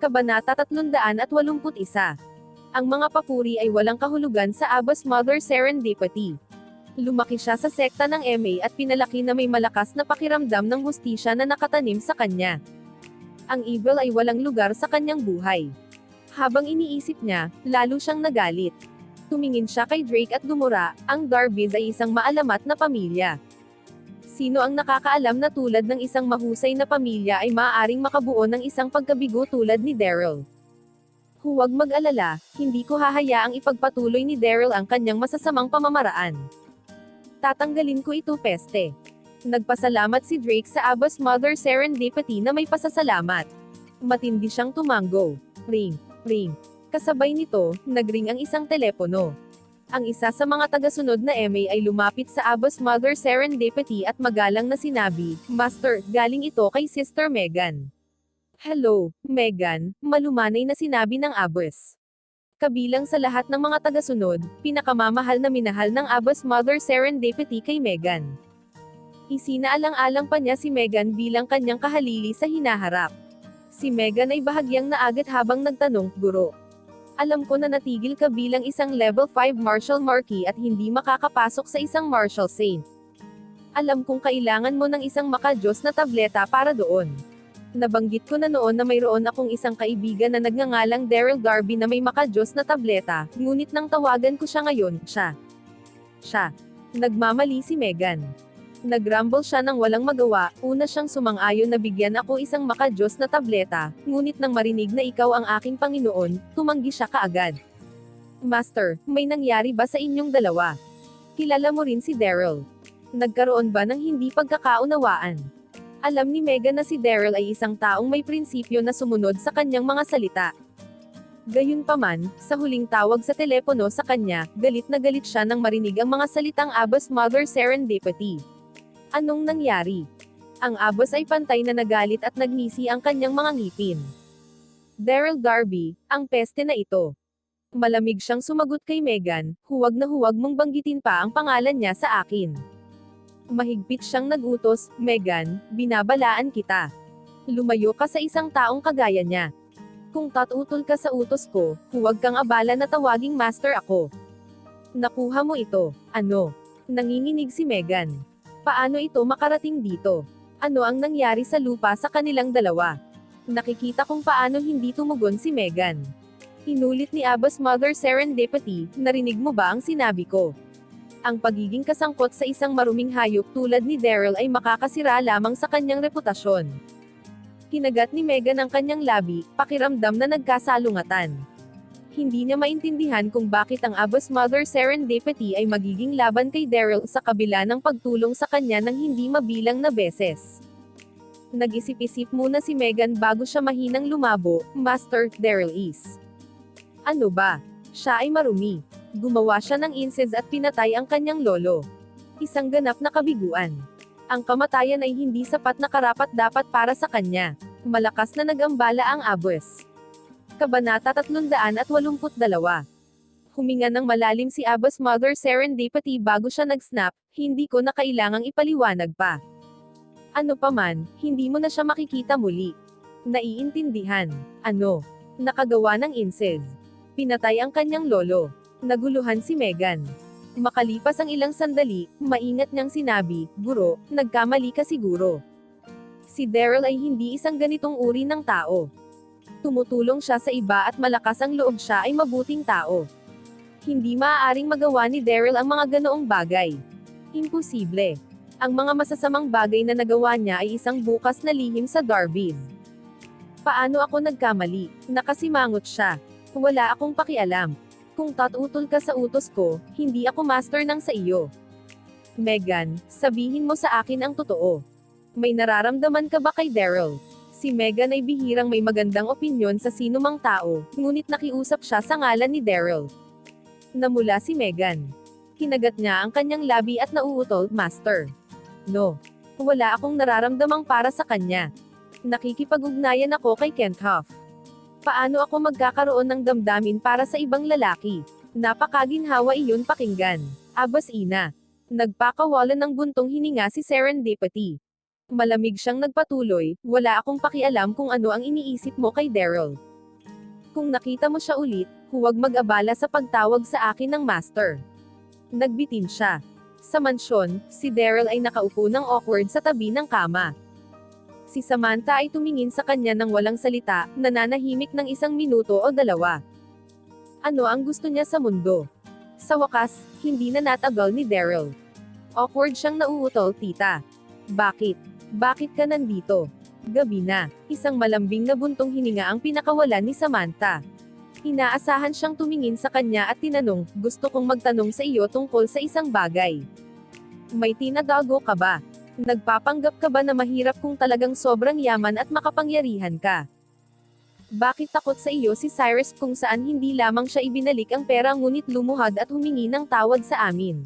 Kabanata 381. Ang mga papuri ay walang kahulugan sa Abba's mother Serendipity. Lumaki siya sa sekta ng MA at pinalaki na may malakas na pakiramdam ng hustisya na nakatanim sa kanya. Ang evil ay walang lugar sa kanyang buhay. Habang iniisip niya, lalo siyang nagalit. Tumingin siya kay Drake at dumura, ang Darbys ay isang maalamat na pamilya. Sino ang nakakaalam na tulad ng isang mahusay na pamilya ay maaaring makabuo ng isang pagkabigo tulad ni Daryl? Huwag mag-alala, hindi ko hahayaang ipagpatuloy ni Daryl ang kanyang masasamang pamamaraan. Tatanggalin ko ito, peste. Nagpasalamat si Drake sa Abba's mother Serendipity na may pasasalamat. Matindi siyang tumango. Ring, ring. Kasabay nito, nagring ang isang telepono. Ang isa sa mga tagasunod na MA ay lumapit sa Abba's mother Serendipity at magalang na sinabi, "Master, galing ito kay Sister Megan." "Hello, Megan," malumanay na sinabi ng Abbas. Kabilang sa lahat ng mga tagasunod, pinakamamahal na minahal ng Abba's mother Serendipity kay Megan. Isinaalang-alang pa niya si Megan bilang kanyang kahalili sa hinaharap. Si Megan ay bahagyang naagat habang nagtanong, "Guro, alam ko na natigil ka bilang isang level 5 Martial Marquis at hindi makakapasok sa isang Martial Saint. Alam kong kailangan mo ng isang maka-Diyos na tableta para doon. Nabanggit ko na noon na mayroon akong isang kaibigan na nagngangalang Daryl Darby na may maka-Diyos na tableta, ngunit nang tawagan ko siya ngayon, siya. Nagmamali si Megan. Nag-rumble siya nang walang magawa, una siyang sumang-ayon na bigyan ako isang maka-Diyos na tableta, ngunit nang marinig na ikaw ang aking Panginoon, tumanggi siya kaagad. Master, may nangyari ba sa inyong dalawa? Kilala mo rin si Daryl. Nagkaroon ba ng hindi pagkakaunawaan?" Alam ni Megan na si Daryl ay isang taong may prinsipyo na sumunod sa kanyang mga salita. Gayunpaman, sa huling tawag sa telepono sa kanya, galit na galit siya nang marinig ang mga salitang Abba's mother Serendipity. Anong nangyari? Ang Abbas ay pantay na nagalit at nagngisi ang kanyang mga ngipin. "Daryl Darby, ang peste na ito." Malamig siyang sumagot kay Megan, "Huwag na huwag mong banggitin pa ang pangalan niya sa akin." Mahigpit siyang nagutos, "Megan, binabalaan kita. Lumayo ka sa isang taong kagaya niya. Kung tatutol ka sa utos ko, huwag kang abala na tawaging master ako." "Nakuha mo ito." "Ano?" Nanginginig si Megan. "Paano ito makarating dito? Ano ang nangyari sa lupa sa kanilang dalawa?" Nakikita kung paano hindi tumugon si Megan. Inulit ni Abba's mother Serendipity, "Narinig mo ba ang sinabi ko? Ang pagiging kasangkot sa isang maruming hayop tulad ni Daryl ay makakasira lamang sa kanyang reputasyon." Kinagat ni Megan ang kanyang labi, pakiramdam na nagkasalungatan. Hindi niya maintindihan kung bakit ang Abba's mother Serendipity ay magiging laban kay Daryl sa kabila ng pagtulong sa kanya ng hindi mabilang na beses. Nag-isip-isip muna si Megan bago siya mahinang lumabo, "Master, Daryl is. Ano ba? Siya ay marumi. Gumawa siya ng incest at pinatay ang kanyang lolo. Isang ganap na kabiguan. Ang kamatayan ay hindi sapat na karapat-dapat para sa kanya." Malakas na nag-ambala ang Abbas. Kabanata 382. Huminga ng malalim si Abba's mother Serendipity bago siya nag-snap, "Hindi ko na kailangang ipaliwanag pa. Ano pa man, hindi mo na siya makikita muli. Naiintindihan. Ano? Nakagawa ng incest. Pinatay ang kanyang lolo." Naguluhan si Megan. Makalipas ang ilang sandali, maingat niyang sinabi, "Guro, nagkamali ka siguro. Si Daryl ay hindi isang ganitong uri ng tao. Tumutulong siya sa iba at malakas ang loob, siya ay mabuting tao. Hindi maaaring magawa ni Daryl ang mga ganoong bagay. Imposible. Ang mga masasamang bagay na nagawa niya ay isang bukas na lihim sa Darbys." "Paano ako nagkamali?" Nakasimangot siya. "Wala akong pakialam. Kung tatutol ka sa utos ko, hindi ako master ng sa iyo. Megan, sabihin mo sa akin ang totoo. May nararamdaman ka ba kay Daryl?" Si Megan ay bihirang may magandang opinyon sa sinumang tao, ngunit nakiusap siya sa ngalan ni Daryl. Namula si Megan. Kinagat niya ang kanyang labi at nauutol, "Master. No. Wala akong nararamdamang para sa kanya. Nakikipag-ugnayan ako kay Kent Huff. Paano ako magkakaroon ng damdamin para sa ibang lalaki? Napakaginhawa iyon pakinggan." Abbas ina. Nagpakawalan ng buntong hininga si Serendipity. Malamig siyang nagpatuloy, "Wala akong pakialam kung ano ang iniisip mo kay Daryl. Kung nakita mo siya ulit, huwag mag-abala sa pagtawag sa akin ng master. Nagbitin siya. Sa mansyon, si Daryl ay nakaupo ng awkward sa tabi ng kama. Si Samantha ay tumingin sa kanya ng walang salita, nananahimik ng 1 minuto o 2. Ano ang gusto niya sa mundo? Sa wakas, hindi na natagal ni Daryl. Awkward siyang nauutol, tita. Bakit? Bakit ka nandito? Gabi na. Isang malambing na buntong hininga ang pinakawalan ni Samantha. Inaasahan siyang tumingin sa kanya at tinanong, gusto kong magtanong sa iyo tungkol sa isang bagay. May tinatago ka ba? Nagpapanggap ka ba na mahirap kung talagang sobrang yaman at makapangyarihan ka? Bakit takot sa iyo si Cyrus kung saan hindi lamang siya ibinalik ang pera ngunit lumuhad at humingi ng tawad sa amin?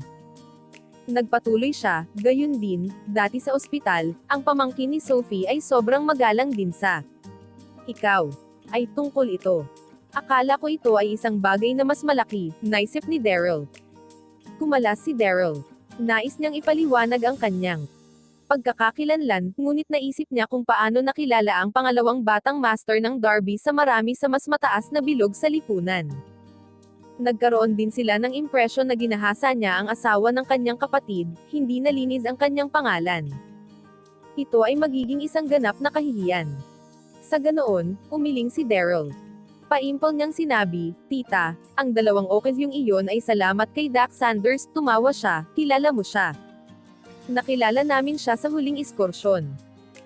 Nagpatuloy siya, gayon din, dati sa ospital, ang pamangkin ni Sophie ay sobrang magalang din sa ikaw. Ay tungkol ito. Akala ko ito ay isang bagay na mas malaki, naisip ni Daryl. Kumalas si Daryl. Nais niyang ipaliwanag ang kanyang pagkakakilanlan, ngunit naisip niya kung paano nakilala ang pangalawang batang master ng Darby sa marami sa mas mataas na bilog sa lipunan. Nagkaroon din sila ng impresyon na ginahasa niya ang asawa ng kanyang kapatid, hindi nalinis ang kanyang pangalan. Ito ay magiging isang ganap na kahihiyan. Sa ganoon, umiling si Daryl. Paimpol niyang sinabi, tita, ang 2 okasyong iyon ay salamat kay Doc Sanders, tumawa siya, kilala mo siya. Nakilala namin siya sa huling ekskursyon.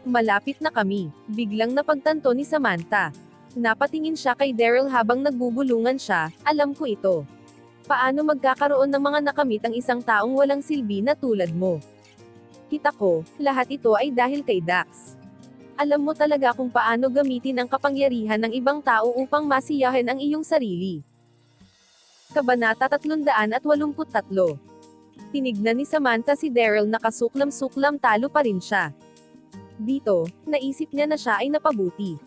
Malapit na kami, biglang napagtanto ni Samantha. Napatingin siya kay Daryl habang nagbubulungan siya, alam ko ito. Paano magkakaroon ng mga nakamit ang isang taong walang silbi na tulad mo? Kita ko, lahat ito ay dahil kay Dax. Alam mo talaga kung paano gamitin ang kapangyarihan ng ibang tao upang masiyahin ang iyong sarili. Kabanata 383. Tinignan ni Samantha si Daryl na kasuklam-suklam, talo pa rin siya. Dito, naisip niya na siya ay napabuti.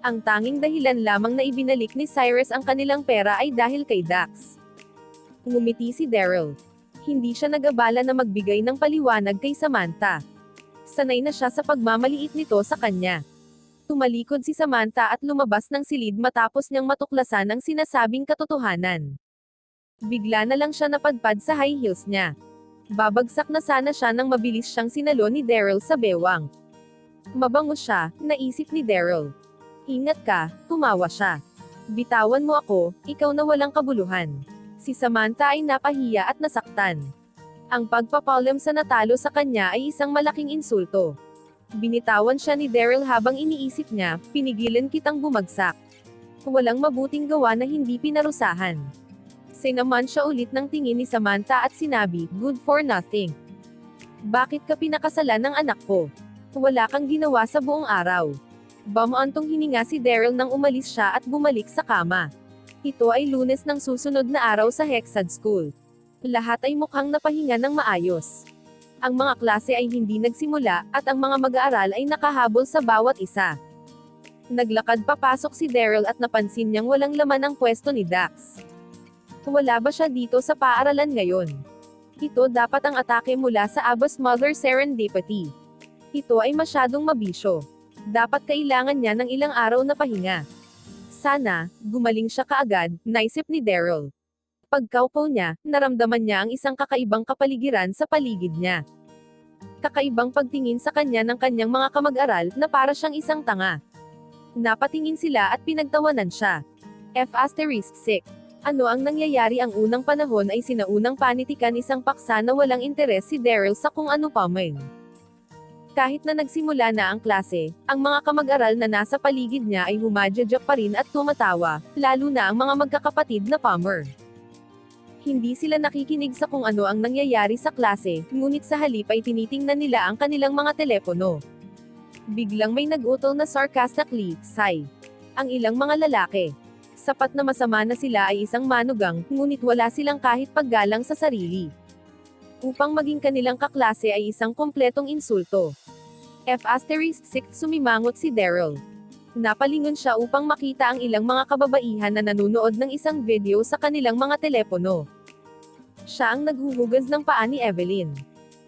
Ang tanging dahilan lamang na ibinalik ni Cyrus ang kanilang pera ay dahil kay Dax. Ngumiti si Daryl. Hindi siya nag-abala na magbigay ng paliwanag kay Samantha. Sanay na siya sa pagmamaliit nito sa kanya. Tumalikod si Samantha at lumabas ng silid matapos niyang matuklasan ang sinasabing katotohanan. Bigla na lang siya napadpad sa high heels niya. Babagsak na sana siya nang mabilis siyang sinalo ni Daryl sa bewang. Mabango siya, naisip ni Daryl. Ingat ka, tumawa siya. Bitawan mo ako, ikaw na walang kabuluhan. Si Samantha ay napahiya at nasaktan. Ang pagpapalam sa natalo sa kanya ay isang malaking insulto. Binitawan siya ni Daryl habang iniisip niya, pinigilan kitang bumagsak. Walang mabuting gawa na hindi pinarusahan. Sinaman siya ulit ng tingin ni Samantha at sinabi, good for nothing. Bakit ka pinakasalan ng anak ko? Wala kang ginawa sa buong araw. Bamaantong hininga si Daryl nang umalis siya at bumalik sa kama. Ito ay Lunes ng susunod na araw sa Hexad School. Lahat ay mukhang napahinga ng maayos. Ang mga klase ay hindi nagsimula, at ang mga mag-aaral ay nakahabol sa bawat isa. Naglakad papasok si Daryl at napansin niyang walang laman ang pwesto ni Dax. Wala ba siya dito sa paaralan ngayon? Ito dapat ang atake mula sa Abbas Mother Serendipity. Ito ay masyadong mabisyo. Dapat kailangan niya ng ilang araw na pahinga. Sana, gumaling siya kaagad, naisip ni Daryl. Pagkaupo niya, naramdaman niya ang isang kakaibang kapaligiran sa paligid niya. Kakaibang pagtingin sa kanya ng kanyang mga kamag-aral, na para siyang isang tanga. Napatingin sila at pinagtawanan siya. F*6. Ano ang nangyayari? Ang unang panahon ay sinaunang panitikan isang paksa na walang interes si Daryl sa kung ano pa man. Kahit na nagsimula na ang klase, ang mga kamag-aral na nasa paligid niya ay humadyadak pa rin at tumatawa, lalo na ang mga magkakapatid na Palmer. Hindi sila nakikinig sa kung ano ang nangyayari sa klase, ngunit sa halip ay tinitingnan nila ang kanilang mga telepono. Biglang may nag-utol na sarcastically, sigh. Ang ilang mga lalaki. Sapat na masama na sila ay isang manugang, ngunit wala silang kahit paggalang sa sarili. Upang maging kanilang kaklase ay isang kompletong insulto. F*6. Sumimangot si Daryl. Napalingon siya upang makita ang ilang mga kababaihan na nanunood ng isang video sa kanilang mga telepono. Siya ang naghuhugas ng paa ni Evelyn.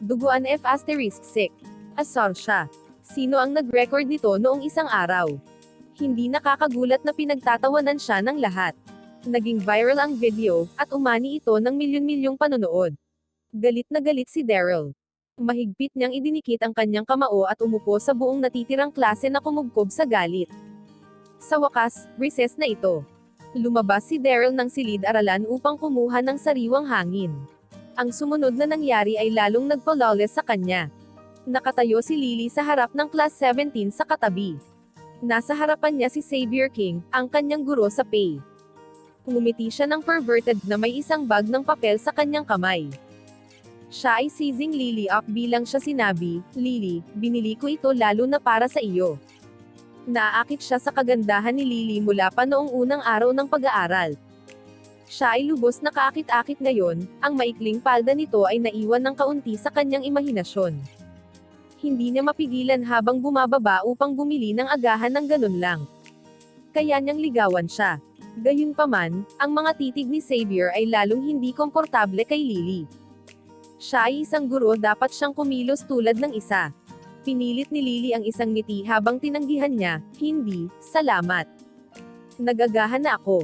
Duguan F*6. Asar siya. Sino ang nag-record nito noong isang araw? Hindi nakakagulat na pinagtatawanan siya ng lahat. Naging viral ang video, at umani ito ng milyon-milyong panonood. Galit na galit si Daryl. Mahigpit niyang idinikit ang kanyang kamao at umupo sa buong natitirang klase na kumugkob sa galit. Sa wakas, recess na ito. Lumabas si Daryl ng silid-aralan upang kumuha ng sariwang hangin. Ang sumunod na nangyari ay lalong nagpa-lawless sa kanya. Nakatayo si Lily sa harap ng Class 17 sa katabi. Nasa harapan niya si Xavier King, ang kanyang guro sa PE. Ngumiti siya ng perverted na may isang bag ng papel sa kanyang kamay. Siya ay seizing Lily up bilang siya sinabi, "Lily, binili ko ito lalo na para sa iyo." Naaakit siya sa kagandahan ni Lily mula pa noong unang araw ng pag-aaral. Siya ay lubos na kaakit-akit ngayon, ang maikling palda nito ay naiwan ng kaunti sa kanyang imahinasyon. Hindi niya mapigilan habang bumababa upang bumili ng agahan ng ganun lang. Kaya niyang ligawan siya. Gayunpaman, ang mga titig ni Xavier ay lalong hindi komportable kay Lily. Siya ay isang guro, dapat siyang kumilos tulad ng isa. Pinilit ni Lily ang isang ngiti habang tinanggihan niya, "Hindi, salamat. Nagagahan na ako."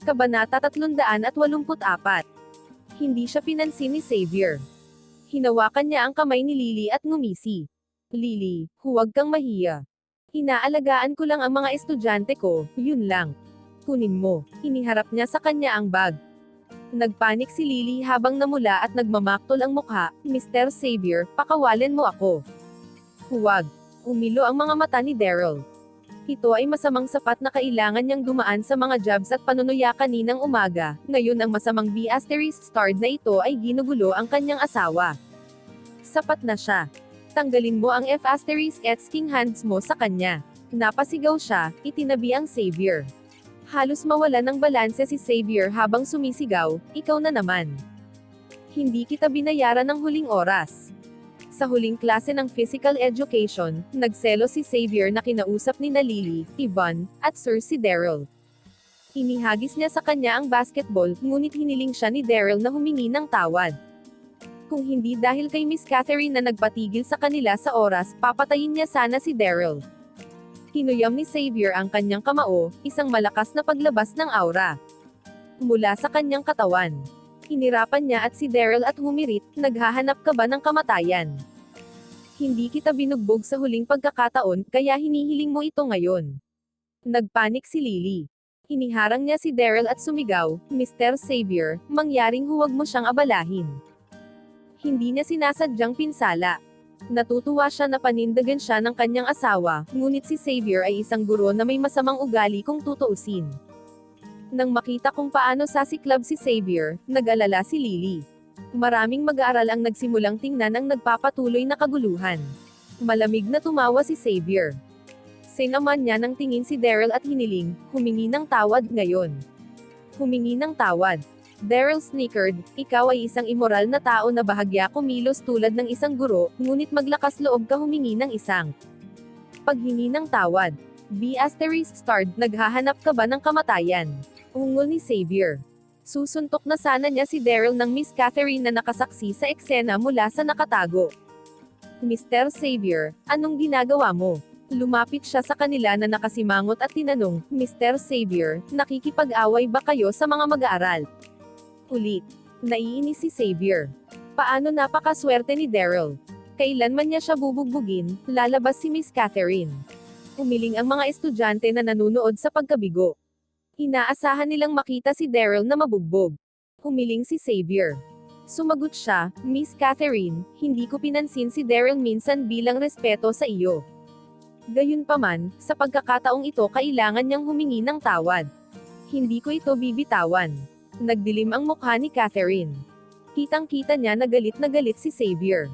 Kabanata 384. Hindi siya pinansin ni Xavier. Hinawakan niya ang kamay ni Lily at ngumisi. "Lily, huwag kang mahiya. Inaalagaan ko lang ang mga estudyante ko, yun lang. Kunin mo." Iniharap niya sa kanya ang bag. Nagpanik si Lily habang namula at nagmamaktol ang mukha, "Mr. Xavier, pakawalan mo ako." "Huwag." Umilo ang mga mata ni Daryl. Ito ay masamang sapat na kailangan niyang dumaan sa mga jabs at panunuya kaninang umaga, ngayon ang masamang B***starred na ito ay ginugulo ang kanyang asawa. Sapat na siya. Tanggalin mo ang F***king hands mo sa kanya. Napasigaw siya, itinabi ang Xavier. Halos mawala ng balanse si Xavier habang sumisigaw, "Ikaw na naman. Hindi kita binayaran ng huling oras." Sa huling klase ng physical education, nagselo si Xavier na kinausap ni Lily, Yvonne, at Sir si Daryl. Inihagis niya sa kanya ang basketball, ngunit hiniling siya ni Daryl na humingi ng tawad. Kung hindi dahil kay Miss Catherine na nagpatigil sa kanila sa oras, papatayin niya sana si Daryl. Hinuyam ni Xavier ang kanyang kamao, isang malakas na paglabas ng aura mula sa kanyang katawan. Hinirapan niya at si Daryl at humirit, "Naghahanap ka ba ng kamatayan? Hindi kita binugbog sa huling pagkakataon, kaya hinihiling mo ito ngayon." Nagpanik si Lily. Iniharang niya si Daryl at sumigaw, "Mr. Xavier, mangyaring huwag mo siyang abalahin." Hindi niya sinasadyang pinsala. Natutuwa siya na panindagan siya ng kanyang asawa, ngunit si Xavier ay isang guro na may masamang ugali kung tutuusin. Nang makita kung paano sasiklab si Xavier, nag-alala si Lily. Maraming mag-aaral ang nagsimulang tingnan ang nagpapatuloy na kaguluhan. Malamig na tumawa si Xavier. Sinaman niya ng tingin si Daryl at hiniling, "Humingi ng tawad ngayon." Humingi ng tawad. Daryl snickered, "Ikaw ay isang immoral na tao na bahagya kumilos tulad ng isang guro, ngunit maglakas loob ka humingi ng isang paghingi ng tawad. B***starred, naghahanap ka ba ng kamatayan?" Ungol ni Xavier. Susuntok na sana niya si Daryl ng Miss Catherine na nakasaksi sa eksena mula sa nakatago. "Mr. Xavier, anong ginagawa mo?" Lumapit siya sa kanila na nakasimangot at tinanong, "Mr. Xavier, nakikipag-away ba kayo sa mga mag-aaral?" Ulit. Naiinis si Xavier. Paano napakaswerte ni Daryl? Kailanman niya siya bubugbugin, lalabas si Miss Catherine. Umiling ang mga estudyante na nanunood sa pagkabigo. Inaasahan nilang makita si Daryl na mabugbog. Humiling si Xavier. Sumagot siya, "Miss Catherine, hindi ko pinansin si Daryl minsan bilang respeto sa iyo. Gayunpaman, sa pagkakataong ito kailangan niyang humingi ng tawad. Hindi ko ito bibitawan." Nagdilim ang mukha ni Catherine. Kitang-kita niya na galit si Xavier.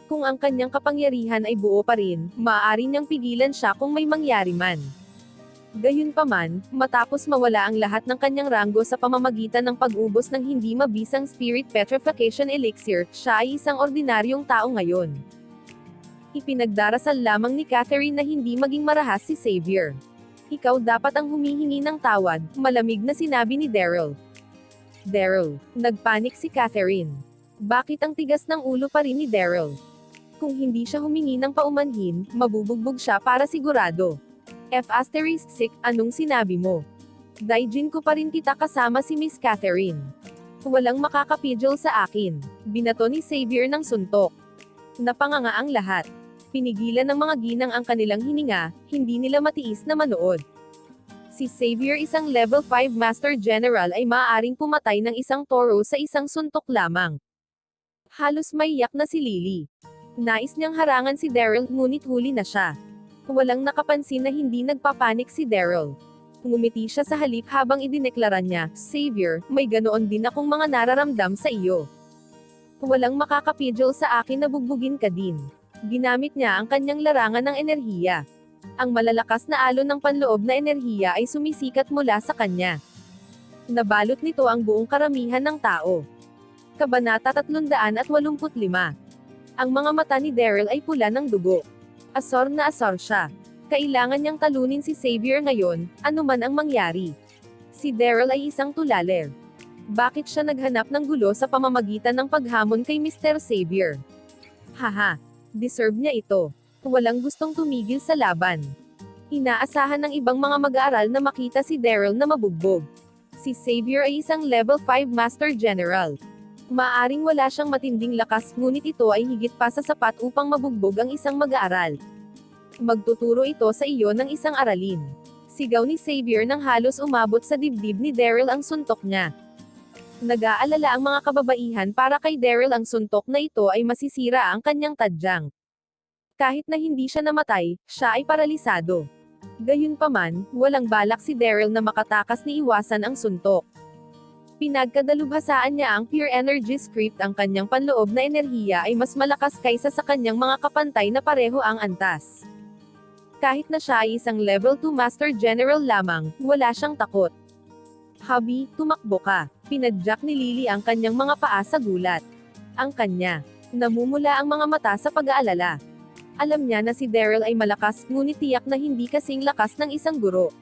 Kung ang kanyang kapangyarihan ay buo pa rin, maaari niyang pigilan siya kung may mangyari man. Gayunpaman, matapos mawala ang lahat ng kanyang ranggo sa pamamagitan ng pag-ubos ng hindi mabisang spirit petrification elixir, siya ay isang ordinaryong tao ngayon. Ipinagdarasal lamang ni Catherine na hindi maging marahas si Xavier. "Ikaw dapat ang humihingi ng tawad," malamig na sinabi ni Daryl. Daryl. Nagpanik si Catherine. Bakit ang tigas ng ulo pa rin ni Daryl? Kung hindi siya humingi ng paumanhin, mabubugbog siya para sigurado. F***, anong sinabi mo? Daijin ko pa rin kita kasama si Miss Catherine. Walang makakapidyo sa akin. Binato ni Xavier ng suntok. Napanganga ang lahat. Pinigilan ng mga ginang ang kanilang hininga, hindi nila matiis na manood. Si Xavier, isang level 5 Master General, ay maaaring pumatay ng isang toro sa isang suntok lamang. Halos maiyak na si Lily. Nais niyang harangan si Daryl, ngunit huli na siya. Walang nakapansin na hindi nagpapanik si Daryl. Ngumiti siya sa halip habang idineklara niya, Xavier, may ganoon din akong mga nararamdam sa iyo. Walang makakapidyo sa akin na bugbugin ka din. Ginamit niya ang kanyang larangan ng enerhiya. Ang malalakas na alon ng panloob na enerhiya ay sumisikat mula sa kanya. Nabalot nito ang buong karamihan ng tao. Kabanata 385. Ang mga mata ni Daryl ay pula ng dugo. Asor na asor siya. Kailangan niyang talunin si Xavier ngayon, anuman ang mangyari. Si Daryl ay isang tulaler. Bakit siya naghanap ng gulo sa pamamagitan ng paghamon kay Mr. Xavier? Haha, deserve niya ito. Walang gustong tumigil sa laban. Inaasahan ng ibang mga mag-aaral na makita si Daryl na mabugbog. Si Xavier ay isang level 5 Master General. Maaring wala siyang matinding lakas, ngunit ito ay higit pa sa sapat upang mabugbog ang isang mag-aaral. Magtuturo ito sa iyo ng isang aralin. Sigaw ni Xavier nang halos umabot sa dibdib ni Daryl ang suntok niya. Nag-aalala ang mga kababaihan para kay Daryl ang suntok na ito ay masisira ang kanyang tadyang. Kahit na hindi siya namatay, siya ay paralisado. Gayunpaman, walang balak si Daryl na makatakas ni iwasan ang suntok. Pinagkadalubhasaan niya ang pure energy script, ang kanyang panloob na enerhiya ay mas malakas kaysa sa kanyang mga kapantay na pareho ang antas. Kahit na siya ay isang level 2 Master General lamang, wala siyang takot. Hubby, tumakbo ka. Pinadyak ni Lily ang kanyang mga paa sa gulat. Ang kanya. Namumula ang mga mata sa pag-aalala. Alam niya na si Daryl ay malakas, ngunit tiyak na hindi kasing lakas ng isang guro.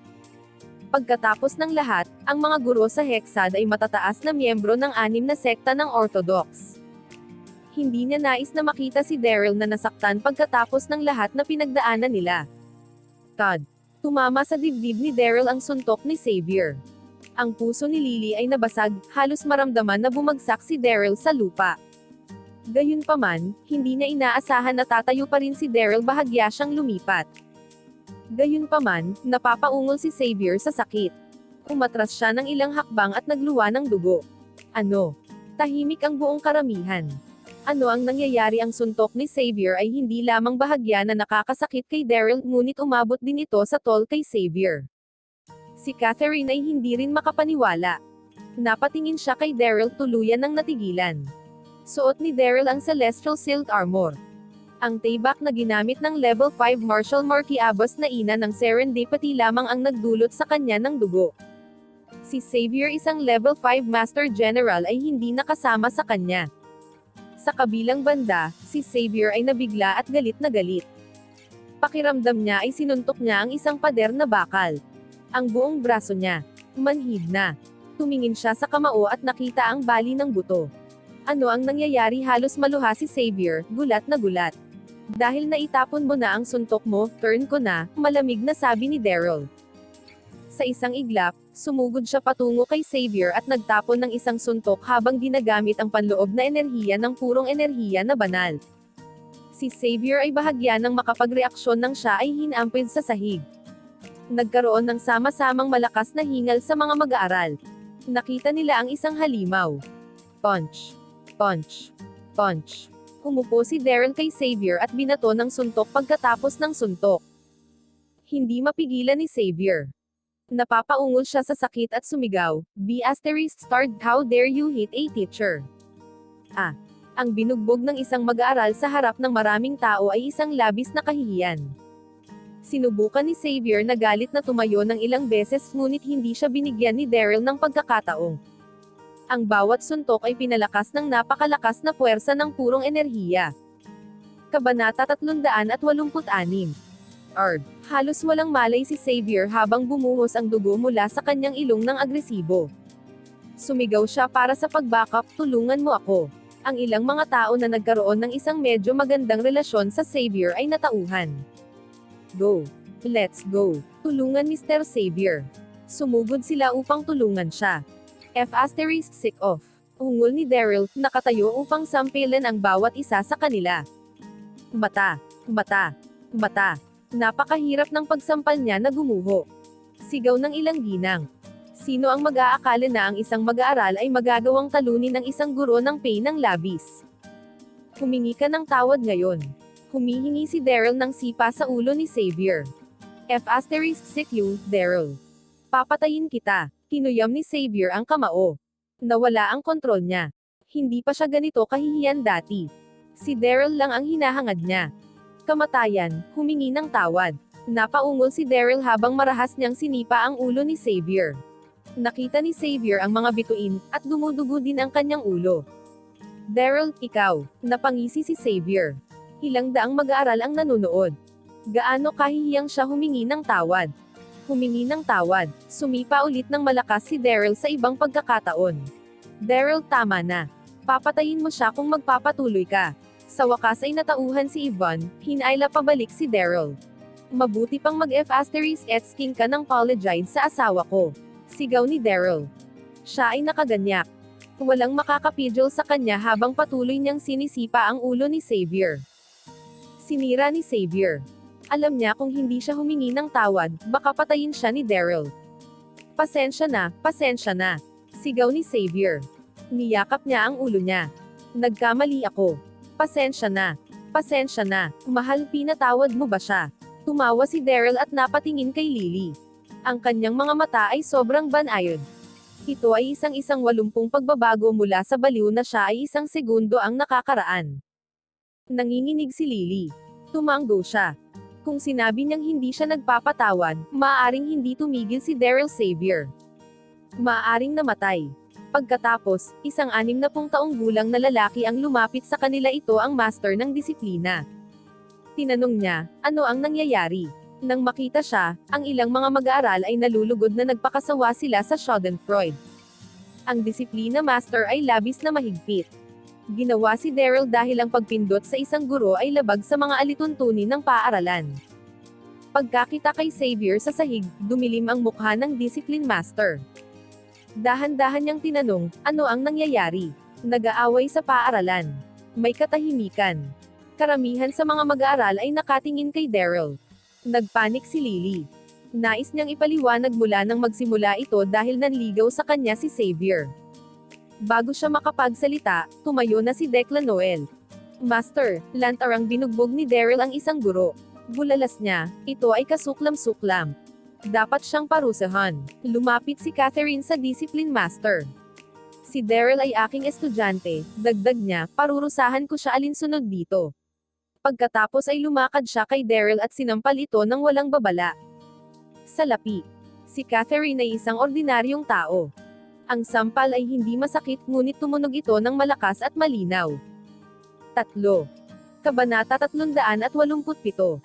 Pagkatapos ng lahat, ang mga guro sa Hexad ay matataas na miyembro ng 6 na sekta ng Orthodox. Hindi niya nais na makita si Daryl na nasaktan pagkatapos ng lahat na pinagdaanan nila. Todd. Tumama sa dibdib ni Daryl ang suntok ni Xavier. Ang puso ni Lily ay nabasag, halos maramdaman na bumagsak si Daryl sa lupa. Gayunpaman, hindi niya inaasahan na tatayo pa rin si Daryl, bahagya siyang lumipat. Gayunpaman, napapaungol si Xavier sa sakit. Umatras siya ng ilang hakbang at nagluwa ng dugo. Ano? Tahimik ang buong karamihan. Ano ang nangyayari? Ang suntok ni Xavier ay hindi lamang bahagya na nakakasakit kay Daryl, ngunit umabot din ito sa tol kay Xavier. Si Catherine ay hindi rin makapaniwala. Napatingin siya kay Daryl, tuluyan ng natigilan. Suot ni Daryl ang Celestial Silk Armor. Ang taybak na ginamit ng level 5 Marshal Marquiabos na ina ng Serendipity lamang ang nagdulot sa kanya ng dugo. Si Xavier, isang level 5 Master General, ay hindi nakasama sa kanya. Sa kabilang banda, si Xavier ay nabigla at galit na galit. Pakiramdam niya ay sinuntok niya ang isang pader na bakal. Ang buong braso niya. Manhid na. Tumingin siya sa kamao at nakita ang bali ng buto. Ano ang nangyayari? Halos maluha si Xavier, gulat na gulat. Dahil naitapon mo na ang suntok mo, turn ko na, malamig na sabi ni Daryl. Sa isang iglap, sumugod siya patungo kay Xavier at nagtapon ng isang suntok habang ginagamit ang panloob na enerhiya ng purong enerhiya na banal. Si Xavier ay bahagya ng makapagreaksyon nang siya ay hinampid sa sahig. Nagkaroon ng sama-samang malakas na hingal sa mga mag-aaral. Nakita nila ang isang halimaw. Punch. Punch. Punch. Umupo si Daryl kay Xavier at binato ng suntok pagkatapos ng suntok. Hindi mapigilan ni Xavier. Napapaungol siya sa sakit at sumigaw, B****, how dare you hit a teacher? Ang binugbog ng isang mag-aaral sa harap ng maraming tao ay isang labis na kahihiyan. Sinubukan ni Xavier na galit na tumayo ng ilang beses, ngunit hindi siya binigyan ni Daryl ng pagkakataong. Ang bawat suntok ay pinalakas ng napakalakas na puwersa ng purong enerhiya. Kabanata 386. Halos walang malay si Xavier habang bumuhos ang dugo mula sa kanyang ilong ng agresibo. Sumigaw siya para sa pagbackup, tulungan mo ako. Ang ilang mga tao na nagkaroon ng isang medyo magandang relasyon sa Xavier ay natauhan. Go! Let's go. Tulungan Mr. Xavier. Sumugod sila upang tulungan siya. Sick of. Ungol ni Daryl, nakatayo upang sampilan ang bawat isa sa kanila. Mata. Mata. Mata. Napakahirap ng pagsampal niya na gumuho. Sigaw ng ilang ginang. Sino ang mag-aakala na ang isang mag-aaral ay magagawang talunin ng isang guro ng pain ng labis? Humingi ka ng tawad ngayon. Humihingi si Daryl ng sipa sa ulo ni Xavier. Sick you, Daryl. Papatayin kita. Kinuyam ni Xavier ang kamao. Nawala ang kontrol niya. Hindi pa siya ganito kahihiyan dati. Si Daryl lang ang hinahangad niya. Kamatayan, humingi ng tawad. Napaungol si Daryl habang marahas niyang sinipa ang ulo ni Xavier. Nakita ni Xavier ang mga bituin, at dumudugo din ang kanyang ulo. Daryl, ikaw. Napangisi si Xavier. Ilang daang mag-aaral ang nanonood. Gaano kahihiyang siya humingi ng tawad. Humingi ng tawad. Sumipa ulit ng malakas si Daryl sa ibang pagkakataon. Daryl, tama na. Papatayin mo siya kung magpapatuloy ka. Sa wakas ay natauhan si Yvonne, hinayla pabalik si Daryl. Mabuti pang mag-King ka ng apologize sa asawa ko. Sigaw ni Daryl. Siya ay nakaganyak. Walang makakapidyo sa kanya habang patuloy niyang sinisipa ang ulo ni Xavier. Sinira ni Xavier. Alam niya kung hindi siya humingi ng tawad, baka patayin siya ni Daryl. Pasensya na, sigaw ni Xavier. Niyakap niya ang ulo niya. Nagkamali ako. Pasensya na, mahal, pinatawad mo ba siya? Tumawa si Daryl at napatingin kay Lily. Ang kanyang mga mata ay sobrang banayad. Ito ay isang 80 pagbabago mula sa baliw na siya ay 1 segundo ang nakakaraan. Nanginginig si Lily. Tumanggo siya. Kung sinabi niyang hindi siya nagpapatawad, maaaring hindi tumigil si Daryl Xavier. Maaaring namatay. Pagkatapos, 60 taong gulang na lalaki ang lumapit sa kanila, ito ang master ng disiplina. Tinanong niya, ano ang nangyayari? Nang makita siya, ang ilang mga mag-aaral ay nalulugod na nagpakasawa sila sa Schadenfreude. Ang disiplina master ay labis na mahigpit. Ginawa si Daryl dahil ang pagpindot sa isang guro ay labag sa mga alituntunin ng paaralan. Pagkakita kay Xavier sa sahig, dumilim ang mukha ng discipline master. Dahan-dahan niyang tinanong, ano ang nangyayari? Nag-aaway sa paaralan. May katahimikan. Karamihan sa mga mag-aaral ay nakatingin kay Daryl. Nagpanik si Lily. Nais niyang ipaliwanag mula nang magsimula ito dahil nanligaw sa kanya si Xavier. Bago siya makapagsalita, tumayo na si Declan Noel. Master, lantarang binugbog ni Daryl ang isang guro. Bulalas niya, ito ay kasuklam-suklam. Dapat siyang parusahan. Lumapit si Catherine sa discipline master. Si Daryl ay aking estudyante, dagdag niya, parurusahan ko siya alinsunod dito. Pagkatapos ay lumakad siya kay Daryl at sinampal ito ng walang babala. Salapi. Si Catherine ay isang ordinaryong tao. Ang sampal ay hindi masakit, ngunit tumunog ito ng malakas at malinaw. 3. Kabanata 387.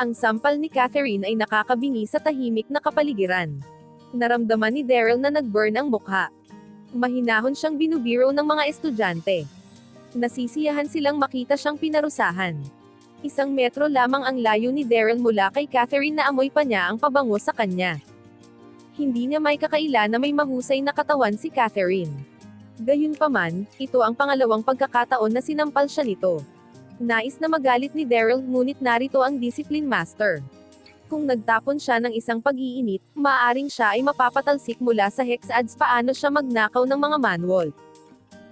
Ang sampal ni Catherine ay nakakabingi sa tahimik na kapaligiran. Naramdaman ni Daryl na nag-burn ang mukha. Mahinahon siyang binubiro ng mga estudyante. Nasisiyahan silang makita siyang pinarusahan. 1 metro lamang ang layo ni Daryl mula kay Catherine na amoy pa niya ang pabango sa kanya. Hindi niya may kakaila na may mahusay na katawan si Catherine. Gayunpaman, ito ang pangalawang pagkakataon na sinampal siya nito. Nais na magalit ni Daryl, ngunit narito ang discipline master. Kung nagtapon siya ng isang pag-iinit, maaaring siya ay mapapatalsik mula sa hex ads. Paano siya magnakaw ng mga manual?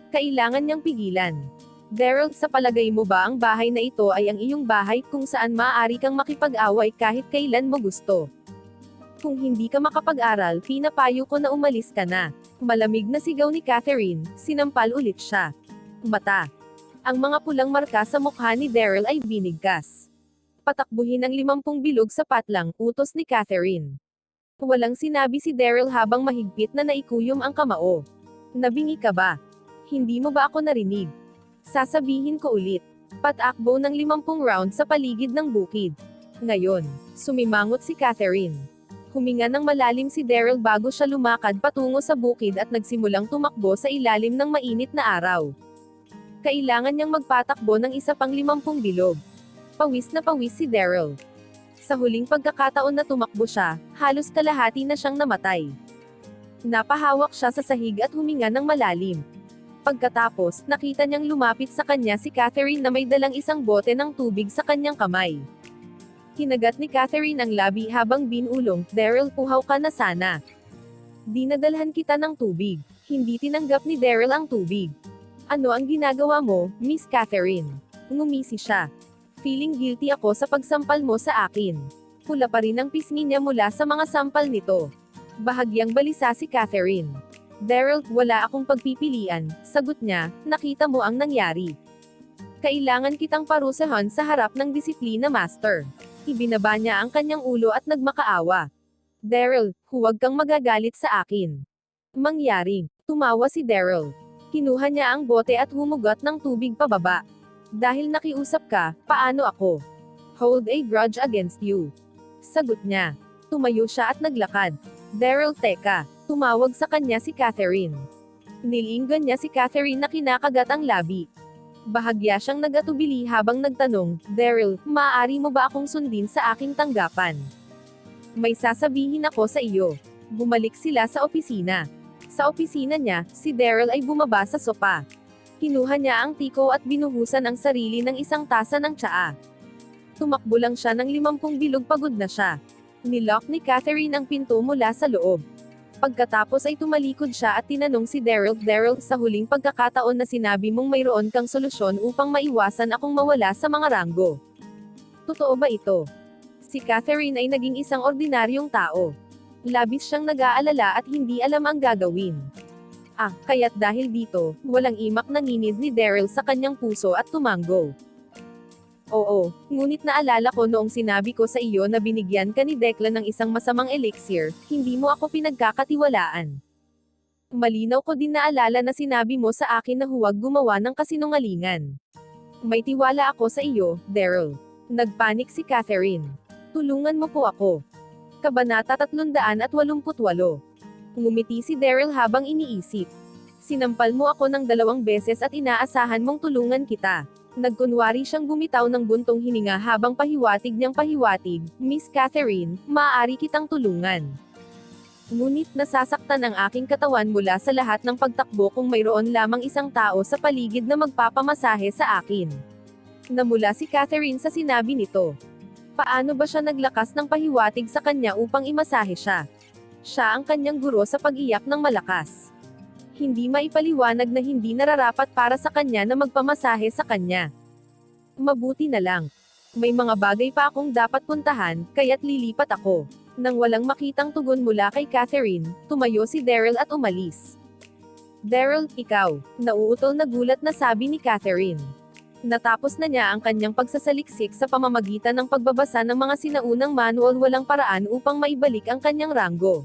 Kailangan niyang pigilan. Daryl, sa palagay mo ba ang bahay na ito ay ang iyong bahay kung saan maaari kang makipag-away kahit kailan mo gusto? Kung hindi ka makapag-aral, pinapayo ko na umalis ka na. Malamig na sigaw ni Catherine, sinampal ulit siya. Mata. Ang mga pulang marka sa mukha ni Daryl ay binigkas. Patakbuhin ang 50 bilog sa patlang, utos ni Catherine. Walang sinabi si Daryl habang mahigpit na naikuyom ang kamao. Nabingi ka ba? Hindi mo ba ako narinig? Sasabihin ko ulit. Patakbo ng 50 round sa paligid ng bukid. Ngayon, sumimangot si Catherine. Huminga ng malalim si Daryl bago siya lumakad patungo sa bukid at nagsimulang tumakbo sa ilalim ng mainit na araw. Kailangan niyang magpatakbo ng isa pang 50 bilog. Pawis na pawis si Daryl. Sa huling pagkakataon na tumakbo siya, halos kalahati na siyang namatay. Napahawak siya sa sahig at huminga ng malalim. Pagkatapos, nakita niyang lumapit sa kanya si Catherine na may dalang isang bote ng tubig sa kanyang kamay. Kinagat ni Catherine ang labi habang binulong, "Daryl, puhaw ka na sana. Dinadalhan kita ng tubig." Hindi tinanggap ni Daryl ang tubig. "Ano ang ginagawa mo, Miss Catherine?" Ngumisi siya. "Feeling guilty ako sa pagsampal mo sa akin." Pula pa rin ang pisngi niya mula sa mga sampal nito. Bahagyang balisa si Catherine. "Daryl, wala akong pagpipilian," sagot niya, "nakita mo ang nangyari. Kailangan kitang parusahan sa harap ng disiplina master." Ibinaba niya ang kanyang ulo at nagmakaawa. "Daryl, huwag kang magagalit sa akin." Mangyari. Tumawa si Daryl. Kinuha niya ang bote at humugot ng tubig pababa. "Dahil nakiusap ka, paano ako? Hold a grudge against you." Sagot niya. Tumayo siya at naglakad. "Daryl, teka." Tumawag sa kanya si Catherine. Nilinggan niya si Catherine na kinakagat ang labi. Bahagya siyang nag-atubili habang nagtanong, "Daryl, maaari mo ba akong sundin sa aking tanggapan? May sasabihin ako sa iyo." Bumalik sila sa opisina. Sa opisina niya, si Daryl ay bumaba sa sopa. Kinuha niya ang tiko at binuhusan ang sarili ng isang tasa ng tsaa. Tumakbo lang siya ng 50 bilog, pagod na siya. Nilock ni Catherine ang pinto mula sa loob. Pagkatapos ay tumalikod siya at tinanong si Daryl, "Daryl, sa huling pagkakataon na sinabi mong mayroon kang solusyon upang maiwasan akong mawala sa mga ranggo. Totoo ba ito?" Si Catherine ay naging isang ordinaryong tao. Labis siyang nag-aalala at hindi alam ang gagawin. Kaya't dahil dito, walang imak nanginis ni Daryl sa kanyang puso at tumanggo. "Oo, ngunit naalala ko noong sinabi ko sa iyo na binigyan ka ni Declan ng isang masamang elixir, hindi mo ako pinagkakatiwalaan. Malinaw ko din naalala na sinabi mo sa akin na huwag gumawa ng kasinungalingan. May tiwala ako sa iyo, Daryl." Nagpanik si Catherine. "Tulungan mo po ako." Kabanata 388. Ngumiti si Daryl habang iniisip. "Sinampal mo ako ng 2 beses at inaasahan mong tulungan kita." Nagkunwari siyang bumitaw ng buntong hininga habang pahiwatig niyang pahiwatig, "Miss Catherine, maaari kitang tulungan. Ngunit nasasaktan ang aking katawan mula sa lahat ng pagtakbo kung mayroon lamang isang tao sa paligid na magpapamasahe sa akin." Namula si Catherine sa sinabi nito. Paano ba siya naglakas ng pahiwatig sa kanya upang imasahe siya? Siya ang kanyang guro sa pag-iyak ng malakas. Hindi maipaliwanag na hindi nararapat para sa kanya na magpamasahe sa kanya. Mabuti na lang. May mga bagay pa akong dapat puntahan, kaya't lilipat ako. Nang walang makitang tugon mula kay Catherine, tumayo si Daryl at umalis. "Daryl, ikaw," nauutol na gulat na sabi ni Catherine. Natapos na niya ang kanyang pagsasaliksik sa pamamagitan ng pagbabasa ng mga sinaunang manual, walang paraan upang maibalik ang kanyang ranggo.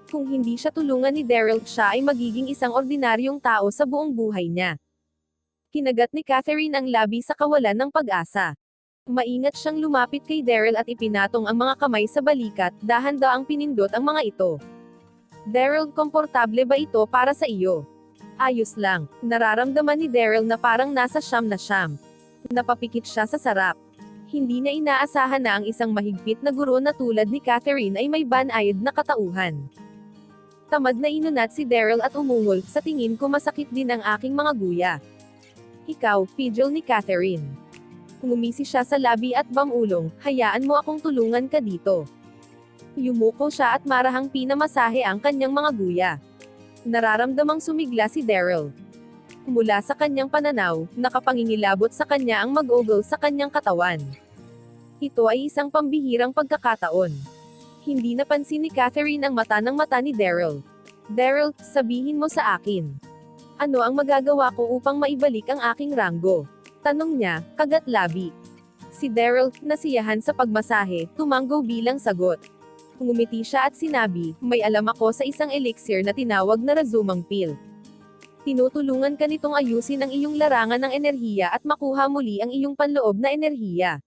Kung hindi siya tulungan ni Daryl, siya ay magiging isang ordinaryong tao sa buong buhay niya. Kinagat ni Catherine ang labi sa kawalan ng pag-asa. Maingat siyang lumapit kay Daryl at ipinatong ang mga kamay sa balikat, dahan-daang pinindot ang mga ito. "Daryl, komportable ba ito para sa iyo?" "Ayos lang." Nararamdaman ni Daryl na parang nasa siyam na siyam. Napapikit siya sa sarap. Hindi niya inaasahan na ang isang mahigpit na guro na tulad ni Catherine ay may banayad na katauhan. Tamad na inunat si Daryl at umungol, "Sa tingin ko masakit din ang aking mga guya." "Ikaw," pidgol ni Catherine. Ngumisi siya sa labi at bamulong, "Hayaan mo akong tulungan ka dito." Yumuko siya at marahang pinamasahe ang kanyang mga guya. Nararamdamang sumigla si Daryl. Mula sa kanyang pananaw, nakapangingilabot sa kanya ang mag-ogle sa kanyang katawan. Ito ay isang pambihirang pagkakataon. Hindi napansin ni Catherine ang mata ni Daryl. "Daryl, sabihin mo sa akin. Ano ang magagawa ko upang maibalik ang aking ranggo?" Tanong niya, kagat labi. Si Daryl, nasiyahan sa pagmasahe, tumanggo bilang sagot. Ngumiti siya at sinabi, "May alam ako sa isang elixir na tinawag na Razumang Pill. Tinutulungan ka nitong ayusin ang iyong larangan ng enerhiya at makuha muli ang iyong panloob na enerhiya."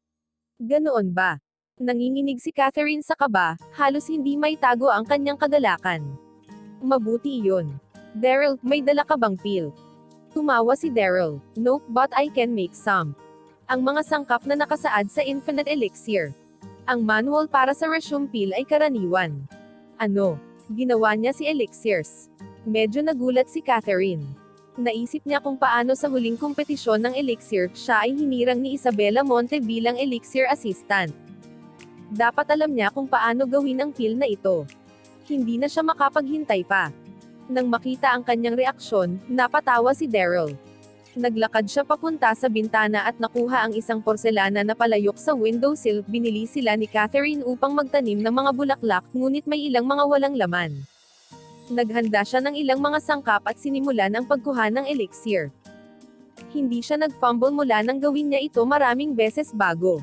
"Ganoon ba?" Nanginginig si Catherine sa kaba, halos hindi maitago ang kanyang kagalakan. "Mabuti iyon. Daryl, may dala ka bang pill?" Tumawa si Daryl. "Nope, but I can make some. Ang mga sangkap na nakasaad sa Infinite Elixir. Ang manual para sa resume pill ay karaniwan. Ano? Ginawa niya si Elixirs. Medyo nagulat si Catherine. Naisip niya kung paano sa huling kompetisyon ng Elixir, siya ay hinirang ni Isabela Monte bilang Elixir assistant. Dapat alam niya kung paano gawin ang pill na ito. Hindi na siya makapaghintay pa. Nang makita ang kanyang reaksyon, napatawa si Daryl. Naglakad siya papunta sa bintana at nakuha ang isang porselana na palayok sa windowsill. Binili sila ni Catherine upang magtanim ng mga bulaklak, ngunit may ilang mga walang laman. Naghanda siya ng ilang mga sangkap at sinimulan ang pagkuha ng elixir. Hindi siya nag-fumble mula nang gawin niya ito maraming beses bago.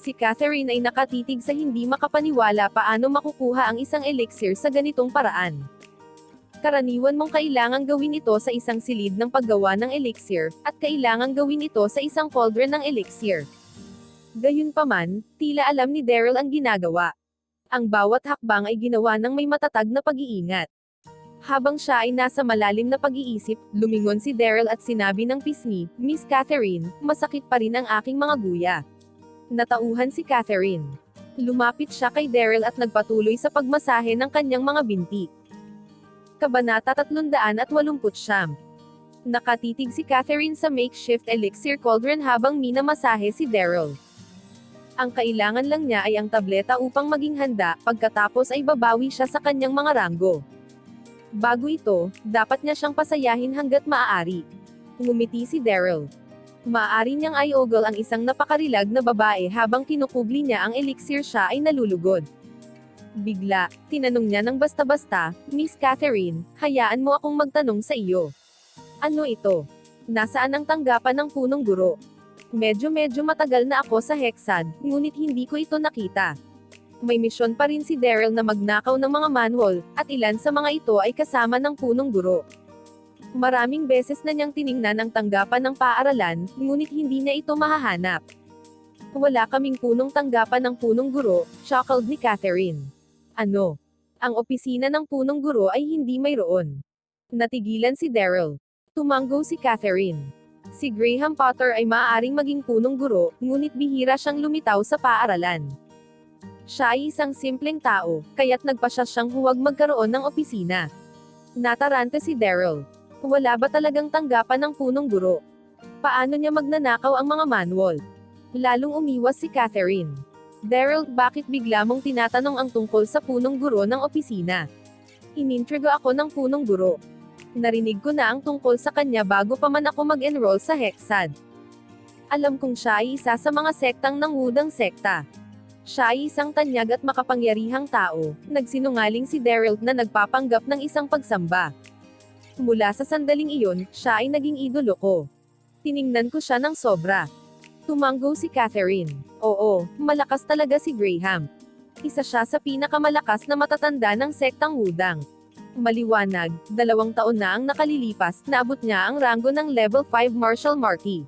Si Catherine ay nakatitig sa hindi makapaniwala paano makukuha ang isang elixir sa ganitong paraan. Karaniwan mong kailangang gawin ito sa isang silid ng paggawa ng elixir, at kailangang gawin ito sa isang cauldron ng elixir. Gayunpaman, tila alam ni Daryl ang ginagawa. Ang bawat hakbang ay ginawa ng may matatag na pag-iingat. Habang siya ay nasa malalim na pag-iisip, lumingon si Daryl at sinabi ng pisngi, "Miss Catherine, masakit pa rin ang aking mga guya." Natauhan si Catherine. Lumapit siya kay Daryl at nagpatuloy sa pagmasahe ng kanyang mga binti. Kabanata 389. Nakatitig si Catherine sa makeshift elixir cauldron habang minamasahe si Daryl. Ang kailangan lang niya ay ang tableta upang maging handa, pagkatapos ay babawi siya sa kanyang mga ranggo. Bago ito, dapat niya siyang pasayahin hanggat maaari. Ngumiti si Daryl. Maaari niyang i-ogle ang isang napakarilag na babae habang kinukubli niya ang elixir, siya ay nalulugod. Bigla, tinanong niya ng basta-basta, "Miss Catherine, hayaan mo akong magtanong sa iyo. Ano ito? Nasaan ang tanggapan ng punong guro? Medyo matagal na ako sa Hexad, ngunit hindi ko ito nakita." May misyon pa rin si Daryl na magnakaw ng mga manual, at ilan sa mga ito ay kasama ng punong guro. Maraming beses na niyang tiningnan ang tanggapan ng paaralan, ngunit hindi niya ito mahahanap. "Wala kaming punong tanggapan ng punong guro," chuckled ni Catherine. "Ano? Ang opisina ng punong guro ay hindi mayroon." Natigilan si Daryl. Tumanggo si Catherine. Si Graham Potter ay maaaring maging punong guro, ngunit bihira siyang lumitaw sa paaralan. Siya ay isang simpleng tao, kaya't nagpasya siyang huwag magkaroon ng opisina. Natarante si Daryl. Wala ba talagang tanggapan ng punong guro? Paano niya magnanakaw ang mga manual? Lalong umiwas si Catherine. "Daryl, bakit bigla mong tinatanong ang tungkol sa punong guro ng opisina? Inintrigo ako ng punong guro. Narinig ko na ang tungkol sa kanya bago pa man ako mag-enroll sa Hexad. Alam kong siya ay isa sa mga sektang nangudang sekta. Siya ay isang tanyag at makapangyarihang tao," nagsinungaling si Daryl na nagpapanggap ng isang pagsamba. "Mula sa sandaling iyon, siya ay naging idolo ko. Tiningnan ko siya ng sobra." Tumanggo si Catherine. "Oo, malakas talaga si Graham. Isa siya sa pinakamalakas na matatanda ng sektang wudang. Maliwanag, 2 taon na ang nakalilipas, naabot niya ang ranggo ng level 5 Marshal Marquis.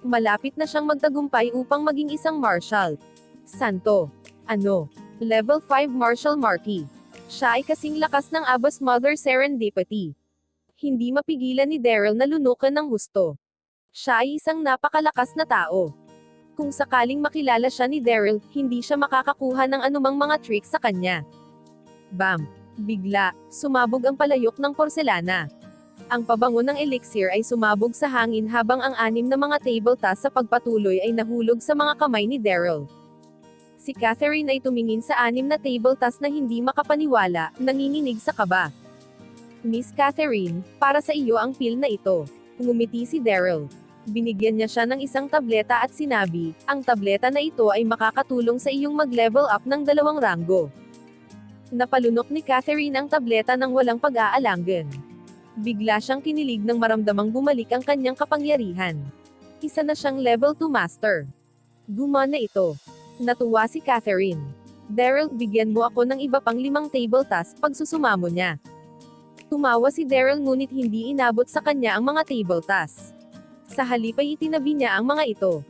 Malapit na siyang magtagumpay upang maging isang Marshal. Santo. Ano? Level 5 Marshal Marquis. Siya ay kasing lakas ng Abbas Mother Serendipity." Hindi mapigilan ni Daryl na lunukan ng husto. Siya ay isang napakalakas na tao. Kung sakaling makilala siya ni Daryl, hindi siya makakakuha ng anumang mga trick sa kanya. Bam! Bigla, sumabog ang palayok ng porselana. Ang pabango ng elixir ay sumabog sa hangin habang ang 6 na mga tabletop sa pagpatuloy ay nahulog sa mga kamay ni Daryl. Si Catherine ay tumingin sa 6 na tabletop na hindi makapaniwala, nanginginig sa kaba. "Miss Catherine, para sa iyo ang pill na ito." Ngumiti si Daryl. Binigyan niya siya ng isang tableta at sinabi, "Ang tableta na ito ay makakatulong sa iyong mag-level up ng 2 ranggo." Napalunok ni Catherine ang tableta ng walang pag-aalangan. Bigla siyang kinilig nang maramdamang bumalik ang kanyang kapangyarihan. Isa na siyang level 2 master. Gumana ito. Natuwa si Catherine. "Daryl, bigyan mo ako ng iba pang 5 tabletop, pagsusumamo niya." Tumawa si Daryl ngunit hindi inabot sa kanya ang mga tabletop. Sa halip ay itinabi niya ang mga ito.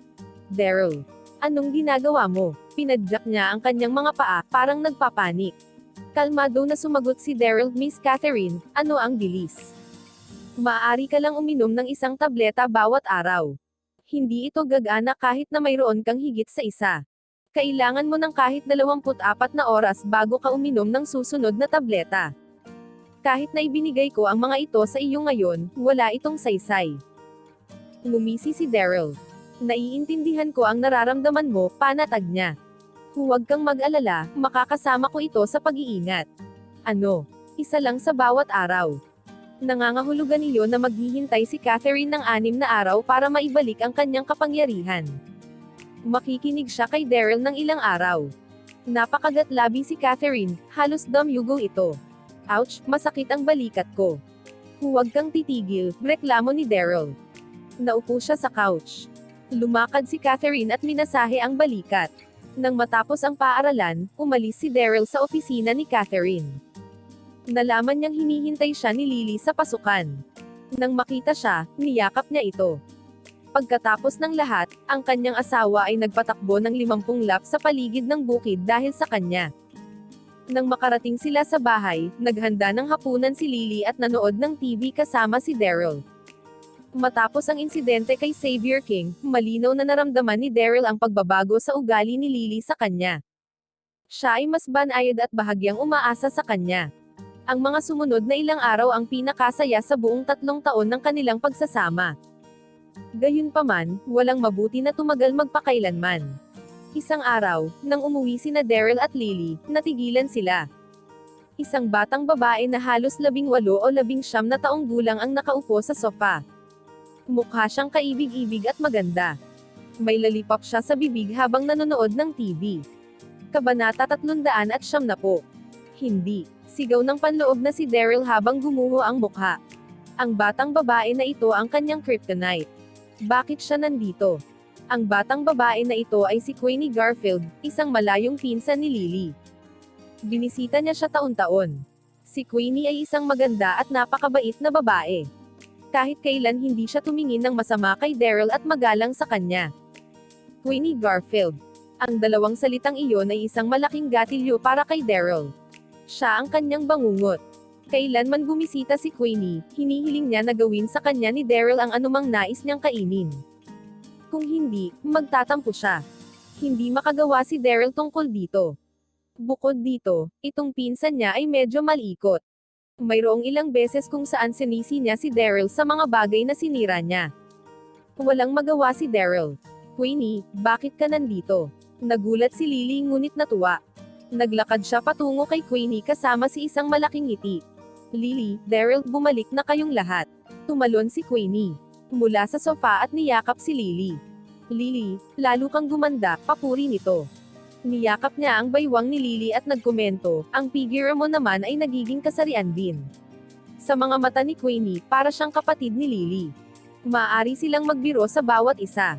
"Daryl, anong ginagawa mo?" Pinadyak niya ang kanyang mga paa, parang nagpapanik. Kalmado na sumagot si Daryl, "Miss Catherine, ano ang bilis? Maaari ka lang uminom ng isang tableta bawat araw. Hindi ito gagana kahit na mayroon kang higit sa isa. Kailangan mo ng kahit 24 na oras bago ka uminom ng susunod na tableta. Kahit na ibinigay ko ang mga ito sa iyo ngayon, wala itong saysay. Ngumisi si Daryl. Naiintindihan ko ang nararamdaman mo, panatag niya. Huwag kang mag-alala, makakasama ko ito sa pag-iingat. Ano? Isa lang sa bawat araw. Nangangahulugan iyon na maghihintay si Catherine ng 6 na araw para maibalik ang kanyang kapangyarihan. Makikinig siya kay Daryl ng ilang araw. Napakagatlabi si Catherine, halos damyugo ito. Ouch, masakit ang balikat ko. Huwag kang titigil, reklamo ni Daryl. Naupo siya sa couch. Lumakad si Catherine at minasahe ang balikat. Nang matapos ang paaralan, umalis si Daryl sa opisina ni Catherine. Nalaman niyang hinihintay siya ni Lily sa pasukan. Nang makita siya, niyakap niya ito. Pagkatapos ng lahat, ang kanyang asawa ay nagpatakbo ng 50 lap sa paligid ng bukid dahil sa kanya. Nang makarating sila sa bahay, naghanda ng hapunan si Lily at nanood ng TV kasama si Daryl. Matapos ang insidente kay Xavier King, malinaw na naramdaman ni Daryl ang pagbabago sa ugali ni Lily sa kanya. Siya ay mas banayad at bahagyang umaasa sa kanya. Ang mga sumunod na ilang araw ang pinakasaya sa buong 3 taon ng kanilang pagsasama. Gayunpaman, walang mabuti na tumagal magpakailanman. Isang araw, nang umuwi sina Daryl at Lily, natigilan sila. Isang batang babae na halos 18 o 19 na taong gulang ang nakaupo sa sofa. Mukha siyang kaibig-ibig at maganda. May lollipop siya sa bibig habang nanonood ng TV. Kabanata 390. Hindi. Sigaw ng panloob na si Daryl habang gumuho ang mukha. Ang batang babae na ito ang kanyang kryptonite. Bakit siya nandito? Ang batang babae na ito ay si Queenie Garfield, isang malayong pinsan ni Lily. Binisita niya siya taon-taon. Si Queenie ay isang maganda at napakabait na babae. Kahit kailan hindi siya tumingin ng masama kay Daryl at magalang sa kanya. Queenie Garfield. Ang dalawang salitang iyon ay isang malaking gatilyo para kay Daryl. Siya ang kanyang bangungot. Kailanman bumisita si Queenie, hinihiling niya na gawin sa kanya ni Daryl ang anumang nais niyang kainin. Kung hindi, magtatampo siya. Hindi makagawa si Daryl tungkol dito. Bukod dito, itong pinsan niya ay medyo malikot. Mayroong ilang beses kung saan sinisi niya si Daryl sa mga bagay na sinira niya. Walang magawa si Daryl. Queenie, bakit ka nandito? Nagulat si Lily ngunit natuwa. Naglakad siya patungo kay Queenie kasama si isang malaking ngiti. Lily, Daryl, bumalik na kayong lahat. Tumalon si Queenie mula sa sofa at niyakap si Lily. Lily, lalo kang gumanda, papuri nito. Niyakap niya ang baywang ni Lily at nagkomento, ang figure mo naman ay nagiging kasarian din. Sa mga mata ni Queenie, para siyang kapatid ni Lily. Maaari silang magbiro sa bawat isa.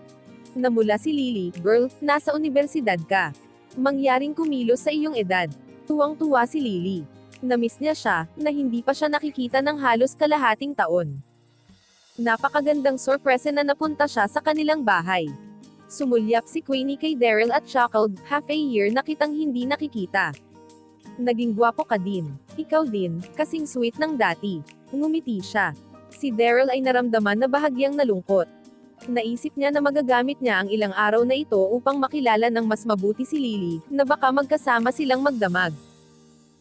Namula si Lily, girl, nasa unibersidad ka. Mangyaring kumilos sa iyong edad. Tuwang-tuwa si Lily. Namiss niya siya, na hindi pa siya nakikita ng halos kalahating taon. Napakagandang sorpresa na napunta siya sa kanilang bahay. Sumulyap si Queenie kay Daryl at chuckled, half a year na kitang hindi nakikita. Naging gwapo ka din. Ikaw din, kasing sweet ng dati. Ngumiti siya. Si Daryl ay naramdaman na bahagyang nalungkot. Naisip niya na magagamit niya ang ilang araw na ito upang makilala ng mas mabuti si Lily, na baka magkasama silang magdamag.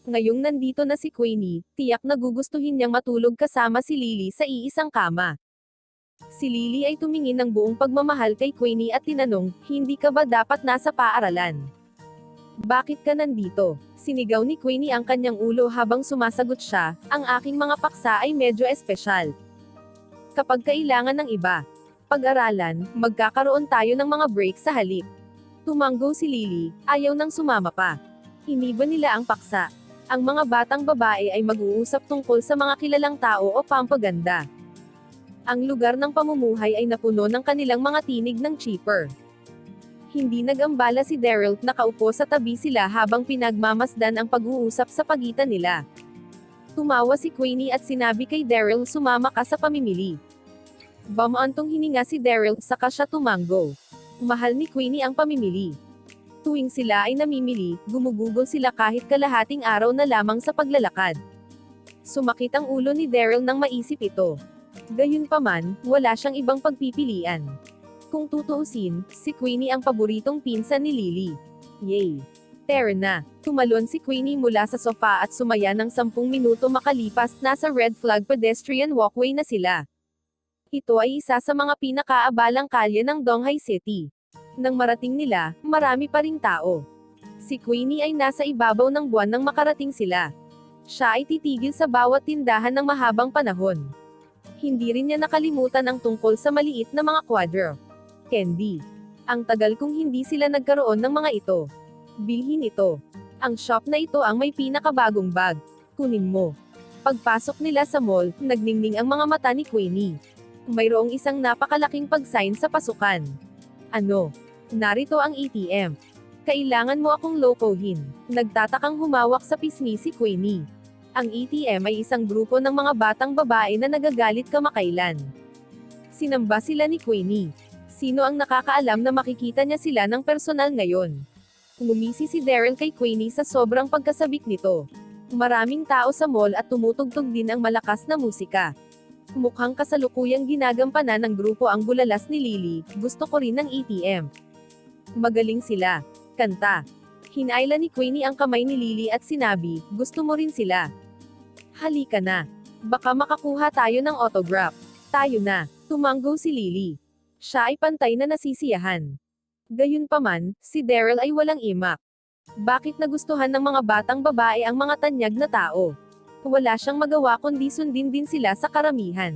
Ngayong nandito na si Queenie, tiyak na gugustuhin niyang matulog kasama si Lily sa iisang kama. Si Lily ay tumingin ng buong pagmamahal kay Queenie at tinanong, hindi ka ba dapat nasa paaralan? Bakit ka nandito? Sinigaw ni Queenie ang kanyang ulo habang sumasagot siya, ang aking mga paksa ay medyo espesyal. Kapag kailangan ng iba, pag-aralan, magkakaroon tayo ng mga break sa halip. Tumanggo si Lily, ayaw nang sumama pa. Iniba nila ang paksa. Ang mga batang babae ay mag-uusap tungkol sa mga kilalang tao o pampaganda. Ang lugar ng pamumuhay ay napuno ng kanilang mga tinig ng chipper. Hindi nag-ambala si Daryl, nakaupo sa tabi sila habang pinagmamasdan ang pag-uusap sa pagitan nila. Tumawa si Queenie at sinabi kay Daryl sumama ka sa pamimili. Bamaantong hininga si Daryl, saka siya tumanggo. Mahal ni Queenie ang pamimili. Tuwing sila ay namimili, gumugugol sila kahit kalahating araw na lamang sa paglalakad. Sumakit ang ulo ni Daryl nang maisip ito. Gayunpaman, wala siyang ibang pagpipilian. Kung tutuusin, si Queenie ang paboritong pinsan ni Lily. Yay! Tara na! Tumalon si Queenie mula sa sofa at sumaya ng 10 minuto makalipas nasa red flag pedestrian walkway na sila. Ito ay isa sa mga pinakaabalang kalye ng Donghai City. Nang marating nila, marami pa ring tao. Si Queenie ay nasa ibabaw ng buwan nang makarating sila. Siya ay titigil sa bawat tindahan ng mahabang panahon. Hindi rin niya nakalimutan ang tungkol sa maliit na mga kwadro. Candy. Ang tagal kung hindi sila nagkaroon ng mga ito. Bilhin ito. Ang shop na ito ang may pinakabagong bag. Kunin mo. Pagpasok nila sa mall, nagningning ang mga mata ni Queenie. Mayroong isang napakalaking pag-sign sa pasukan. Ano? Narito ang ATM. Kailangan mo akong lokohin. Nagtatakang humawak sa pisngi si Queenie. Ang ATM ay isang grupo ng mga batang babae na nagagalit kamakailan. Sinamba sila ni Queenie. Sino ang nakakaalam na makikita niya sila ng personal ngayon? Ngumisi si Daryl kay Queenie sa sobrang pagkasabik nito. Maraming tao sa mall at tumutugtog din ang malakas na musika. Mukhang kasalukuyang ginagampanan ng grupo ang bulalas ni Lily, gusto ko rin ng ATM. Magaling sila. Kanta. Hinayla ni Queenie ang kamay ni Lily at sinabi, gusto mo rin sila. Halika na. Baka makakuha tayo ng autograph. Tayo na. Tumanggo si Lily. Siya ay pantay na nasisiyahan. Gayunpaman, si Daryl ay walang imak. Bakit nagustuhan ng mga batang babae ang mga tanyag na tao? Wala siyang magawa kundi sundin din sila sa karamihan.